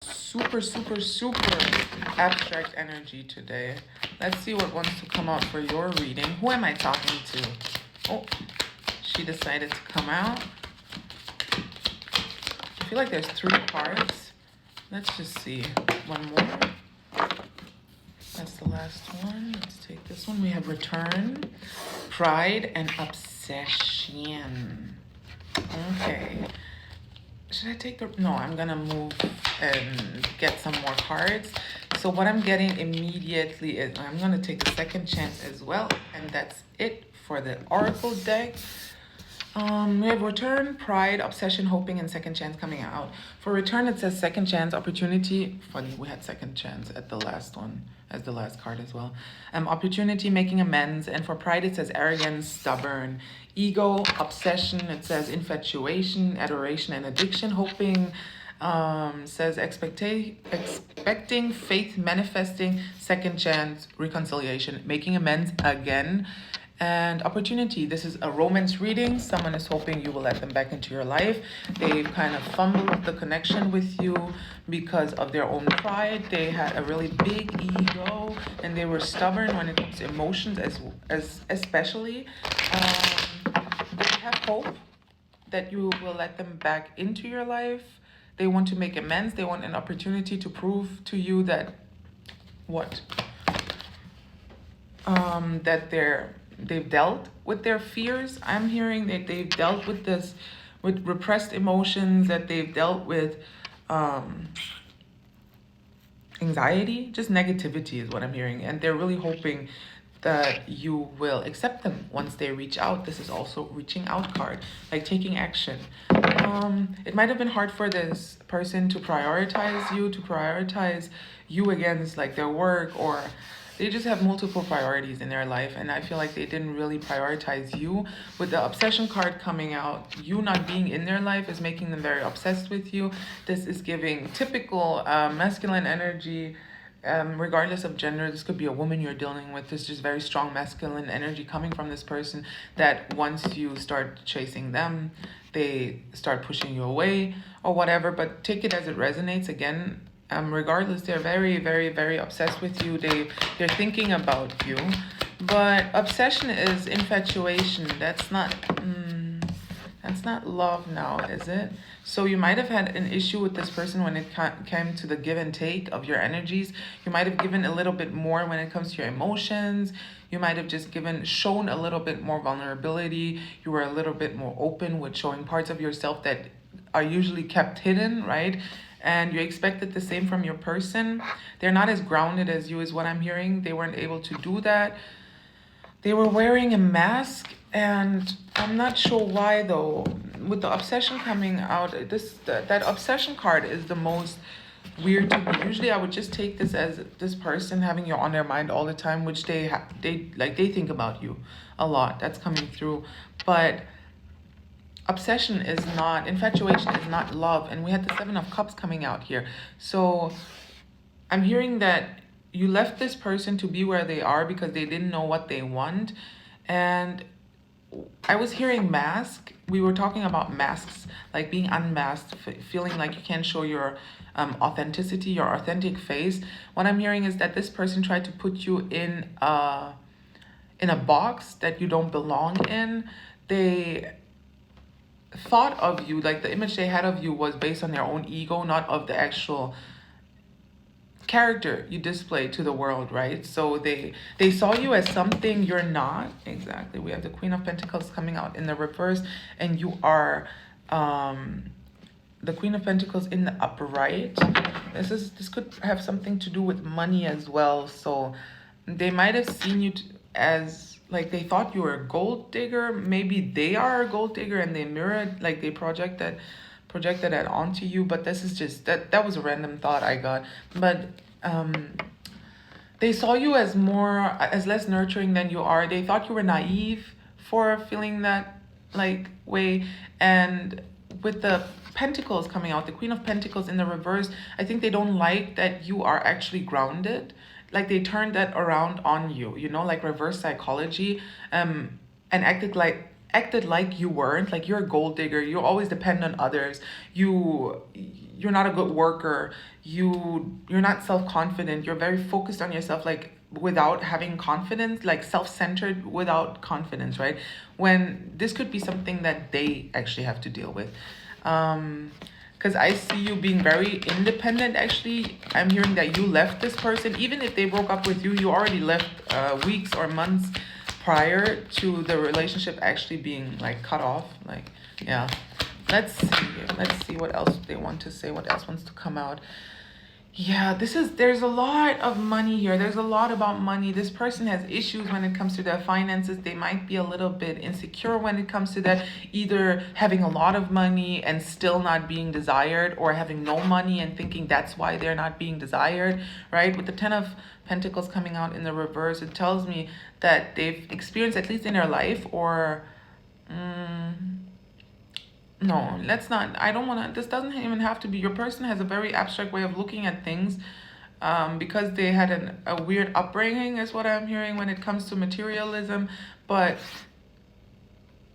Super, super, super abstract energy today. Let's see what wants to come out for your reading. Who am I talking to? Oh, she decided to come out. I feel like there's 3 cards. Let's just see. One more. That's the last one. Let's take this one. We have return, pride, and obsession. Okay. Should I take the... No, I'm gonna move and get some more cards. So what I'm getting immediately is... I'm gonna take the second chance as well. And that's it for the Oracle deck. We have return, pride, obsession, hoping, and second chance coming out. For return, it says second chance, opportunity. Funny, we had second chance at the last one, as the last card as well. Opportunity, making amends. And for pride, it says arrogance, stubborn. Ego, obsession, it says infatuation, adoration, and addiction. Hoping, says expecting, faith, manifesting, second chance, reconciliation, making amends again. And opportunity, this is a romance reading. Someone is hoping you will let them back into your life. They've kind of fumbled the connection with you because of their own pride. They had a really big ego and they were stubborn when it comes to emotions as especially. They have hope that you will let them back into your life. They want to make amends. They want an opportunity to prove to you that that they've dealt with their fears. I'm hearing that they've dealt with this, with repressed emotions, that they've dealt with anxiety, just negativity is what I'm hearing. And they're really hoping that you will accept them once they reach out. This is also reaching out card, like taking action. It might have been hard for this person to prioritize you against like their work, or they just have multiple priorities in their life, and I feel like they didn't really prioritize you. With the obsession card coming out, you not being in their life is making them very obsessed with you. This is giving typical masculine energy. Regardless of gender, this could be a woman you're dealing with. There's just very strong masculine energy coming from this person that once you start chasing them, they start pushing you away or whatever. But take it as it resonates. Again, regardless, they're very, very, very obsessed with you. They're thinking about you. But obsession is infatuation. That's not love now, is it? So you might have had an issue with this person when it came to the give and take of your energies. You might have given a little bit more when it comes to your emotions. You might have just shown a little bit more vulnerability. You were a little bit more open with showing parts of yourself that are usually kept hidden, right? And you expected the same from your person. They're not as grounded as you, is what I'm hearing. They weren't able to do that. They were wearing a mask, and I'm not sure why though. With the obsession coming out, that obsession card is the most weird to me. Usually, I would just take this as this person having you on their mind all the time, which they think about you a lot. That's coming through, but obsession is not, infatuation is not love, and we had the 7 of Cups coming out here. So I'm hearing that you left this person to be where they are because they didn't know what they want. And I was hearing mask. We were talking about masks, like being unmasked, feeling like you can't show your authenticity, your authentic face. What I'm hearing is that this person tried to put you in a box that you don't belong in. They thought of you, like the image they had of you was based on their own ego, not of the actual character you display to the world, right? So they saw you as something you're not. Exactly. We have the Queen of Pentacles coming out in the reverse, and you are the Queen of Pentacles in the upright. This could have something to do with money as well. So they might have seen you as like, they thought you were a gold digger. Maybe they are a gold digger and they mirrored, like they projected that onto you. But this is just that was a random thought I got. But they saw you as less nurturing than you are. They thought you were naive for feeling that like way. And with the Pentacles coming out, the Queen of Pentacles in the reverse, I think they don't like that you are actually grounded. Like they turned that around on you, like reverse psychology, and acted like you weren't, like you're a gold digger, you always depend on others, you you're not a good worker, you're not self-confident, you're very focused on yourself, like without having confidence, like self-centered without confidence, right? When this could be something that they actually have to deal with. Because I see you being very independent. Actually, I'm hearing that you left this person. Even if they broke up with you, you already left weeks or months prior to the relationship actually being like cut off. Like, yeah. Let's see. Let's see what else they want to say. What else wants to come out? Yeah, there's a lot of money here. There's a lot about money. This person has issues when it comes to their finances. They might be a little bit insecure when it comes to that, either having a lot of money and still not being desired, or having no money and thinking that's why they're not being desired, right? With the Ten of Pentacles coming out in the reverse, it tells me that they've experienced, at least in their life, or no, let's not. I don't want to. This doesn't even have to be. Your person has a very abstract way of looking at things, because they had a weird upbringing, is what I'm hearing when it comes to materialism. But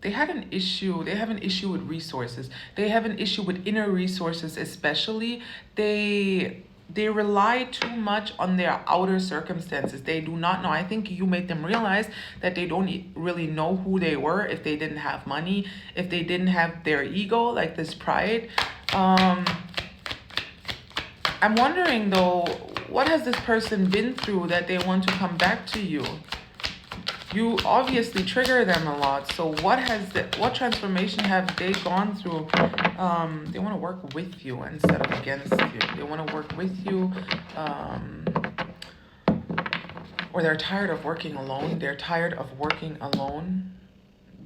they had an issue. They have an issue with resources. They have an issue with inner resources, especially. They rely too much on their outer circumstances. They do not know. I think you made them realize that they don't really know who they were if they didn't have money, if they didn't have their ego, like this pride. I'm wondering though, what has this person been through that they want to come back to you? You obviously trigger them a lot. So what transformation have they gone through? They want to work with you instead of against you. They want to work with you, or they're tired of working alone. They're tired of working alone.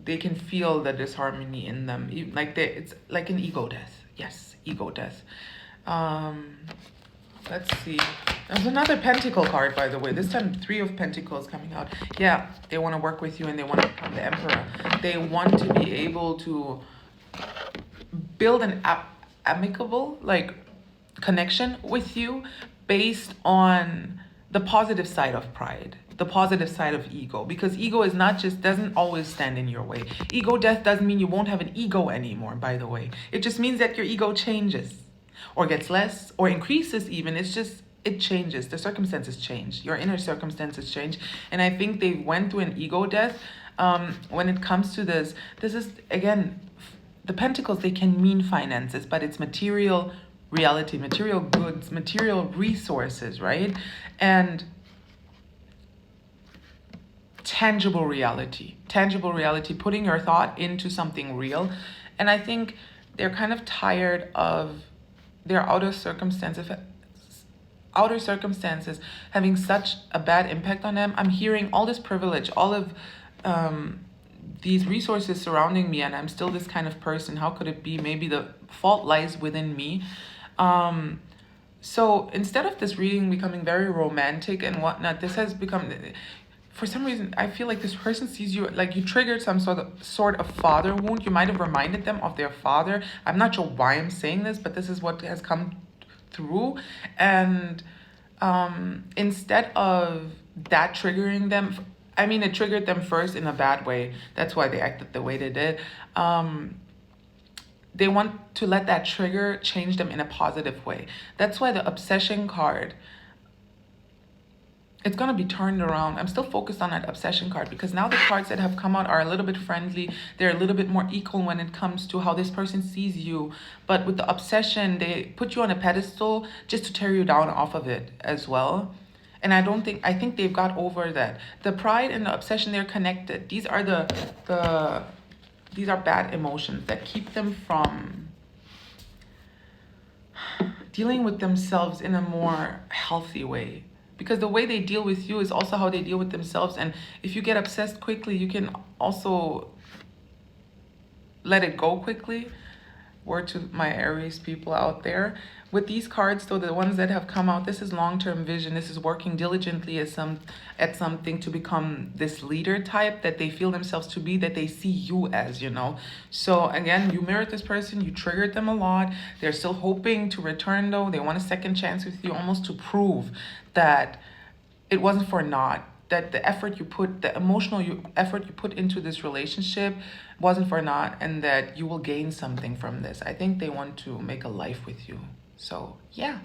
They can feel the disharmony in them. Like it's like an ego death. Yes, ego death. Let's see. There's another Pentacle card, by the way. This time, Three of Pentacles coming out. Yeah, they want to work with you and they want to become the Emperor. They want to be able to build an amicable, like, connection with you based on the positive side of pride, the positive side of ego. Because ego is not just, doesn't always stand in your way. Ego death doesn't mean you won't have an ego anymore, by the way. It just means that your ego changes, or gets less, or increases even. It's just, it changes. The circumstances change. Your inner circumstances change. And I think they went through an ego death. When it comes to this is, again, the Pentacles, they can mean finances, but it's material reality, material goods, material resources, right? And tangible reality, putting your thought into something real. And I think they're kind of tired of their outer circumstances having such a bad impact on them. I'm hearing all this privilege, all of these resources surrounding me, and I'm still this kind of person. How could it be? Maybe the fault lies within me. So instead of this reading becoming very romantic and whatnot, this has become, for some reason, I feel like this person sees you like you triggered some sort of father wound. You might have reminded them of their father. I'm not sure why I'm saying this, but this is what has come through. And instead of that triggering them, I mean, it triggered them first in a bad way. That's why they acted the way they did. They want to let that trigger change them in a positive way. That's why the obsession card, it's going to be turned around. I'm still focused on that obsession card because now the cards that have come out are a little bit friendly. They're a little bit more equal when it comes to how this person sees you. But with the obsession, they put you on a pedestal just to tear you down off of it as well. And I think they've got over that. The pride and the obsession, they're connected. These are these are bad emotions that keep them from dealing with themselves in a more healthy way. Because the way they deal with you is also how they deal with themselves. And if you get obsessed quickly, you can also let it go quickly. Word to my Aries people out there. With these cards, though, the ones that have come out, this is long-term vision. This is working diligently at something to become this leader type that they feel themselves to be, that they see you as, you know. So again, you mirrored this person, you triggered them a lot. They're still hoping to return, though. They want a second chance with you, almost to prove that it wasn't for naught, that the effort you put, the emotional effort you put into this relationship wasn't for naught, and that you will gain something from this. I think they want to make a life with you. So, yeah.